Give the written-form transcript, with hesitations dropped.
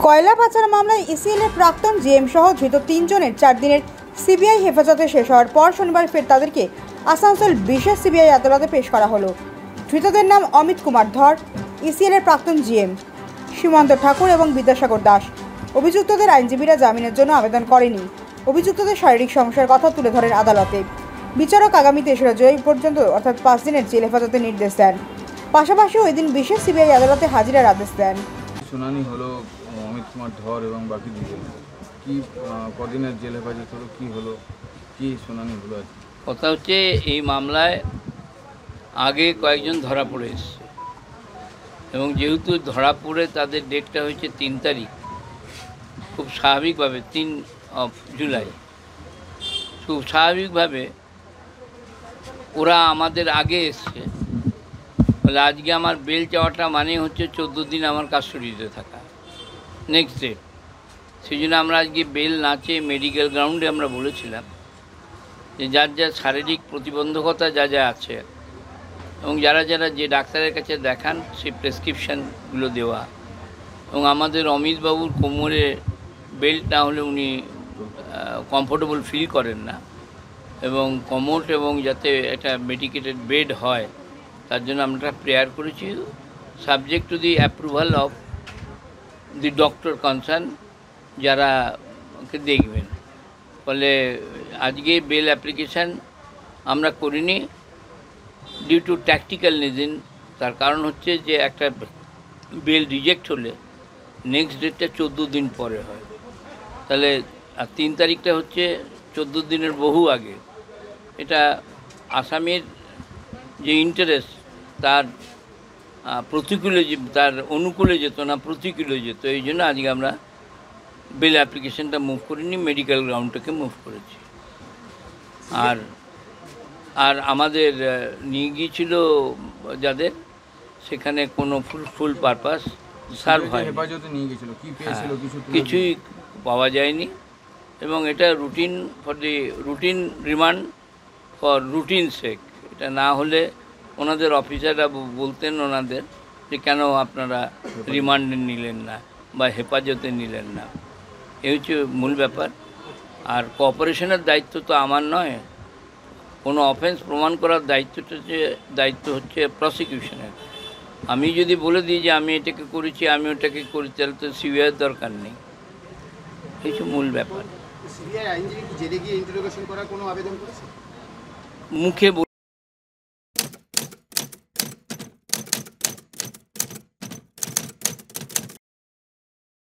কয়লা পাচার মামলায় ইসিএলের প্রাক্তন জিএম সহ ধৃত 3 জনের 4 দিনের সিবিআই হেফাজতে শেষ হওয়ার পর শনিবার ফের তাদেরকে আসানসোল বিশেষ সিবিআই আদালতে পেশ করা হলো। ধৃতদের নাম অমিত কুমার ধর, ইসিএলের প্রাক্তন জিএম, সীমান্ত ঠাকুর এবং বিদ্যাসাগর দাস। অভিযুক্তদের আইনজীবীরা জামিনের জন্য আবেদন করেনি। অভিযুক্তদের শারীরিক সমস্যার কথা তুলে ধরেন আদালতে। বিচারক আগামী 3রা জুলাই পর্যন্ত অর্থাৎ 5 দিনের জেল হেফাজতের নির্দেশ দেন। পাশাপাশি ওই দিন বিশেষ সিবিআই আদালতে হাজিরার আদেশ দেন। শুনানি হলো অমিত কুমার ধর এবং বাকি দুজন কি কদিনের জেল হেফাজত হলো, কি হলো, কি শুনানি হলো? কথা হচ্ছে এই মামলায় আগে কয়েকজন ধরা পড়ে এসছে এবং যেহেতু ধরা পড়ে তাদের ডেটটা হয়েছে 3 তারিখ, খুব স্বাভাবিকভাবে 3 জুলাই, খুব স্বাভাবিকভাবে ওরা আমাদের আগে এসছে বলে আজকে আমার বেল চাওয়াটা মানে হচ্ছে 14 দিন আমার কাস্টডিতে থাকা, নেক্সট ডে। সেই জন্য আমরা আজকে বেল না চেয়ে মেডিকেল গ্রাউন্ডে আমরা বলেছিলাম যে যার যা শারীরিক প্রতিবন্ধকতা যা যা আছে এবং যারা যারা যে ডাক্তারের কাছে দেখান সেই প্রেসক্রিপশানগুলো দেওয়া, এবং আমাদের অমিতবাবুর কোমরে বেল্ট না হলে উনি কমফোর্টেবল ফিল করেন না, এবং কমোট এবং যাতে একটা মেডিকেটেড বেড হয় তার জন্য আমরা প্রেয়ার করেছি, subject to the approval of the doctor concern যারা ওকে দেখবেন। ফলে আজকে বেল অ্যাপ্লিকেশান আমরা করিনি ডিউ টু ট্যাকটিক্যাল রিজন। তার কারণ হচ্ছে যে একটা বেল রিজেক্ট হলে নেক্সট ডেটটা 14 দিন পরে হয়, তাহলে আর 3 তারিখটা হচ্ছে 14 দিনের বহু আগে। এটা আসামির যে ইন্টারেস্ট তার প্রতিকূলে, তার অনুকূলে যেত না, প্রতিকূলে যেত। এই জন্য আজকে আমরা বেল অ্যাপ্লিকেশনটা মুভ করিনি, মেডিকেল গ্রাউন্ডটাকে মুভ করেছি। আর আমাদের নিয়ে গিয়েছিল যাদের, সেখানে কোনো ফুল পারপাস সার্ভ হয়, কিছুই পাওয়া যায়নি, এবং এটা routine for the routine remand for routine sake. এটা না হলে ওনাদের অফিসাররা বলতেন ওনাদের যে কেন আপনারা রিমান্ডে নিলেন না বা হেফাজতে নিলেন না। এই হচ্ছে মূল ব্যাপার। আর কোঅপারেশনের দায়িত্ব তো আমার নয়, কোনো অফেন্স প্রমাণ করার দায়িত্ব হচ্ছে প্রসিকিউশনের। আমি যদি বলে দিই যে আমি এটাকে করেছি, আমি ওটাকে করি, তাহলে তো সিবিআইয়ের দরকার নেই। এই হচ্ছে মূল ব্যাপার। মুখে